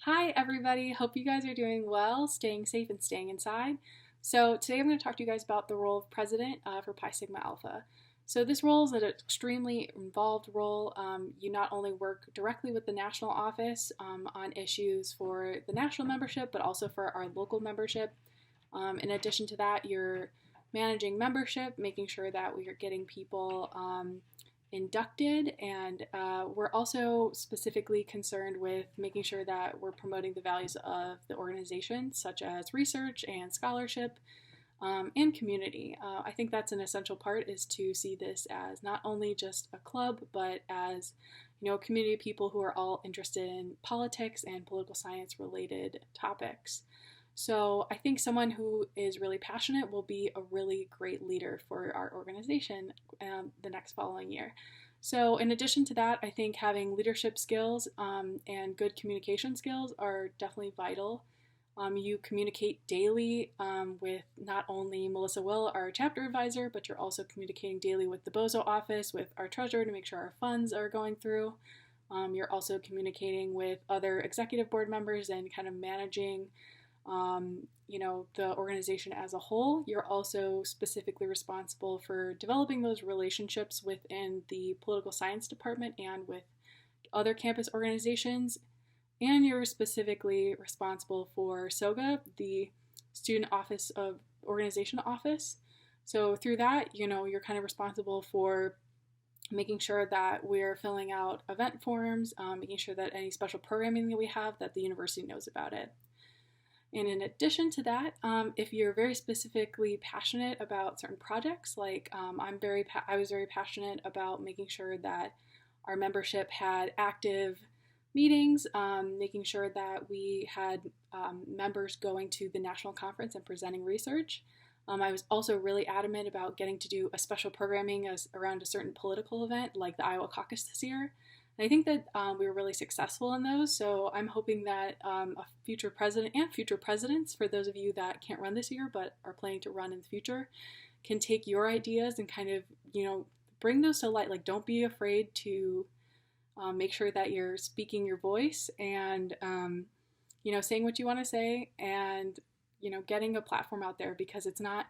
Hi, everybody. Hope you guys are doing well, staying safe, and staying inside. So, today I'm going to talk to you guys about the role of president for Pi Sigma Alpha. So, this role is an extremely involved role. You not only work directly with the national office on issues for the national membership, but also for our local membership. In addition to that, you're managing membership, making sure that we are getting people inducted, and we're also specifically concerned with making sure that we're promoting the values of the organization, such as research and scholarship and community. I think that's an essential part, is to see this as not only just a club, but as a community of people who are all interested in politics and political science related topics. So I think someone who is really passionate will be a really great leader for our organization the next following year. So in addition to that, I think having leadership skills and good communication skills are definitely vital. You communicate daily with not only Melissa Will, our chapter advisor, but you're also communicating daily with the BOZO office, with our treasurer, to make sure our funds are going through. You're also communicating with other executive board members and kind of managing the organization as a whole. You're also specifically responsible for developing those relationships within the political science department and with other campus organizations. And you're specifically responsible for SOGA, the Student Office of Organization Office. So through that, you're kind of responsible for making sure that we're filling out event forms, making sure that any special programming that we have, that the university knows about it. And in addition to that, if you're very specifically passionate about certain projects, like I was very passionate about making sure that our membership had active meetings, making sure that we had members going to the national conference and presenting research. I was also really adamant about getting to do a special programming around a certain political event, like the Iowa caucus this year. And I think that we were really successful in those, so I'm hoping that a future president and future presidents, for those of you that can't run this year but are planning to run in the future, can take your ideas and kind of, bring those to light. Like, don't be afraid to make sure that you're speaking your voice and, saying what you want to say and, getting a platform out there, because it's not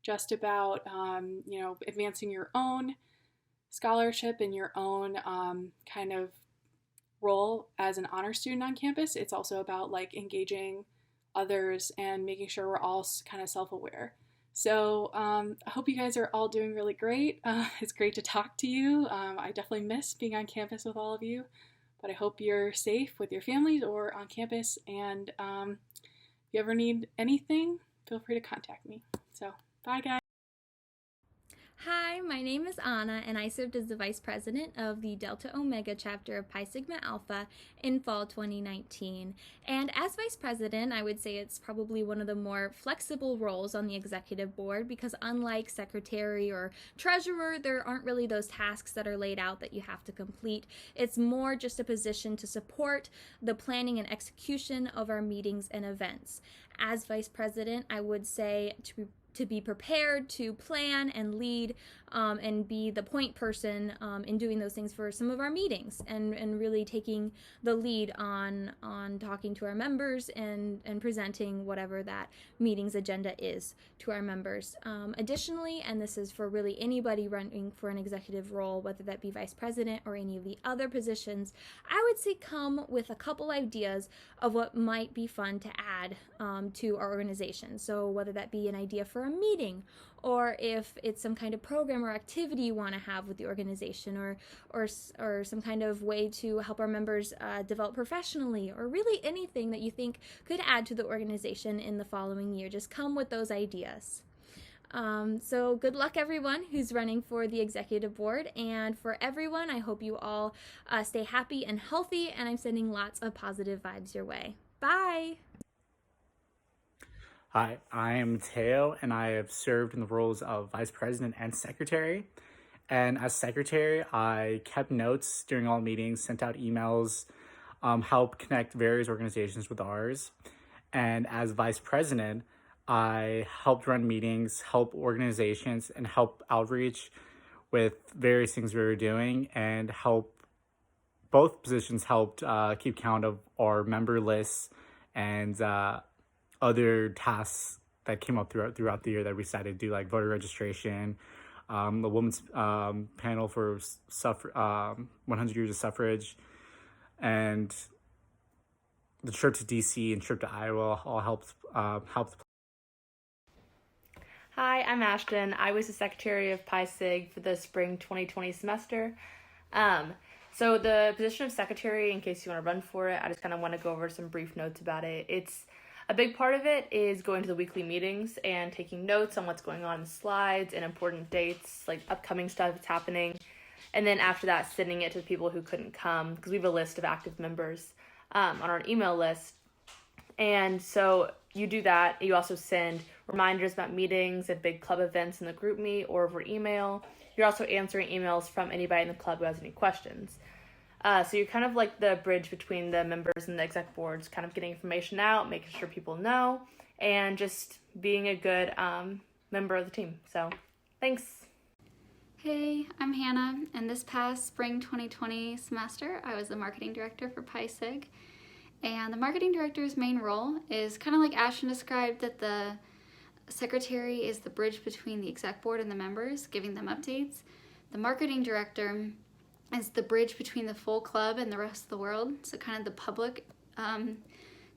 just about, advancing your own scholarship and your own kind of role as an honor student on campus. It's also about engaging others and making sure we're all kind of self-aware. So I hope you guys are all doing really great. It's great to talk to you. I definitely miss being on campus with all of you, but I hope you're safe with your families or on campus. And if you ever need anything, feel free to contact me. So bye, guys. Hi, my name is Anna, and I served as the Vice President of the Delta Omega chapter of Pi Sigma Alpha in fall 2019. And as Vice President, I would say it's probably one of the more flexible roles on the Executive Board, because unlike Secretary or Treasurer, there aren't really those tasks that are laid out that you have to complete. It's more just a position to support the planning and execution of our meetings and events. As Vice President, I would say to be prepared to plan and lead and be the point person in doing those things for some of our meetings, and really taking the lead on talking to our members and presenting whatever that meeting's agenda is to our members. Additionally, and this is for really anybody running for an executive role, whether that be vice president or any of the other positions, I would say come with a couple ideas of what might be fun to add to our organization. So whether that be an idea for a meeting, or if it's some kind of program or activity you want to have with the organization, or some kind of way to help our members develop professionally, or really anything that you think could add to the organization in the following year. Just come with those ideas. So good luck, everyone who's running for the executive board, and for everyone, I hope you all stay happy and healthy, and I'm sending lots of positive vibes your way. Bye! Hi, I am Mateo, and I have served in the roles of Vice President and Secretary. And as Secretary, I kept notes during all meetings, sent out emails, helped connect various organizations with ours. And as Vice President, I helped run meetings, help organizations, and help outreach with various things we were doing, and help both positions helped keep count of our member lists and other tasks that came up throughout the year that we decided to do, like voter registration, the women's panel for 100 years of suffrage, and the trip to DC and trip to Iowa all helped. Hi, I'm Ashton. I was the secretary of Pi Sig for the spring 2020 semester. So the position of secretary, in case you want to run for it, I just kind of want to go over some brief notes about it. It's a big part of it is going to the weekly meetings and taking notes on what's going on in slides and important dates, like upcoming stuff that's happening. And then after that, sending it to the people who couldn't come, because we have a list of active members on our email list. And so you do that. You also send reminders about meetings and big club events in the group meet or over email. You're also answering emails from anybody in the club who has any questions. So you're kind of like the bridge between the members and the exec boards, kind of getting information out, making sure people know, and just being a good member of the team. So thanks. Hey, I'm Hannah, and this past spring 2020 semester, I was the marketing director for Pi Sig. And the marketing director's main role is kind of like Ashton described, that the secretary is the bridge between the exec board and the members, giving them updates. The marketing director is the bridge between the full club and the rest of the world, so kind of the public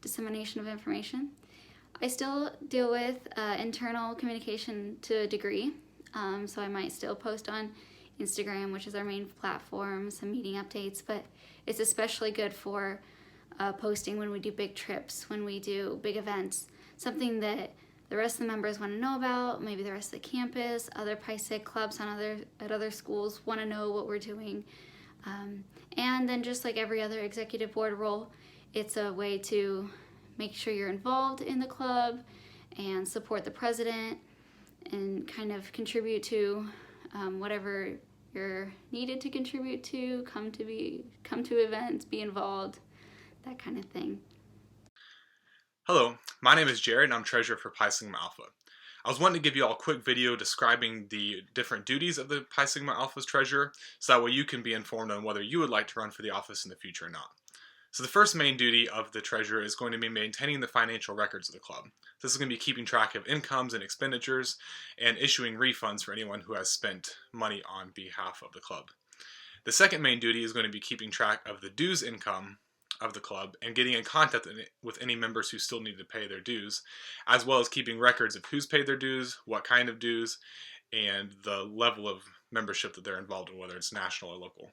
dissemination of information. I still deal with internal communication to a degree, so I might still post on Instagram, which is our main platform, some meeting updates, but it's especially good for posting when we do big trips, when we do big events, something that the rest of the members want to know about, maybe the rest of the campus, other Pi Sig clubs at other schools want to know what we're doing. And then just like every other executive board role, it's a way to make sure you're involved in the club and support the president and kind of contribute to whatever you're needed to contribute to, come to events, be involved, that kind of thing. Hello, my name is Jared and I'm treasurer for Pi Sigma Alpha. I was wanting to give you all a quick video describing the different duties of the Pi Sigma Alpha's treasurer, so that way you can be informed on whether you would like to run for the office in the future or not. So the first main duty of the treasurer is going to be maintaining the financial records of the club. This is going to be keeping track of incomes and expenditures and issuing refunds for anyone who has spent money on behalf of the club. The second main duty is going to be keeping track of the dues income of the club and getting in contact with any members who still need to pay their dues, as well as keeping records of who's paid their dues, what kind of dues, and the level of membership that they're involved in, whether it's national or local.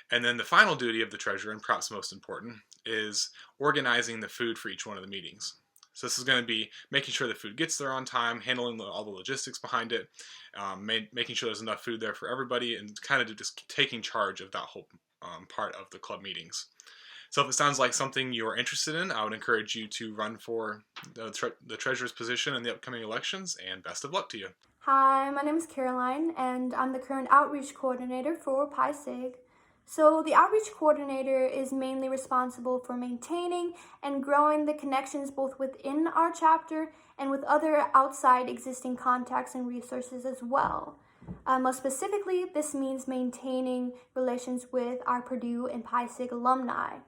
And then the final duty of the treasurer, and perhaps most important, is organizing the food for each one of the meetings. So this is going to be making sure the food gets there on time, handling all the logistics behind it, making sure there's enough food there for everybody, and kind of just taking charge of that whole part of the club meetings. So if it sounds like something you're interested in, I would encourage you to run for the treasurer's position in the upcoming elections, and best of luck to you. Hi, my name is Caroline, and I'm the current outreach coordinator for Pi Sig. So the outreach coordinator is mainly responsible for maintaining and growing the connections both within our chapter and with other outside existing contacts and resources as well. Most specifically, this means maintaining relations with our Purdue and Pi Sig alumni.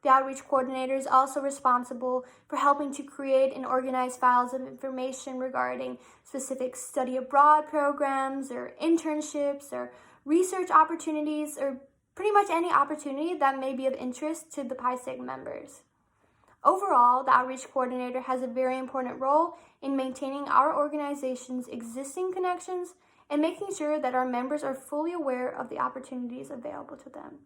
The outreach coordinator is also responsible for helping to create and organize files of information regarding specific study abroad programs or internships or research opportunities or pretty much any opportunity that may be of interest to the Pi Sig members. Overall, the outreach coordinator has a very important role in maintaining our organization's existing connections and making sure that our members are fully aware of the opportunities available to them.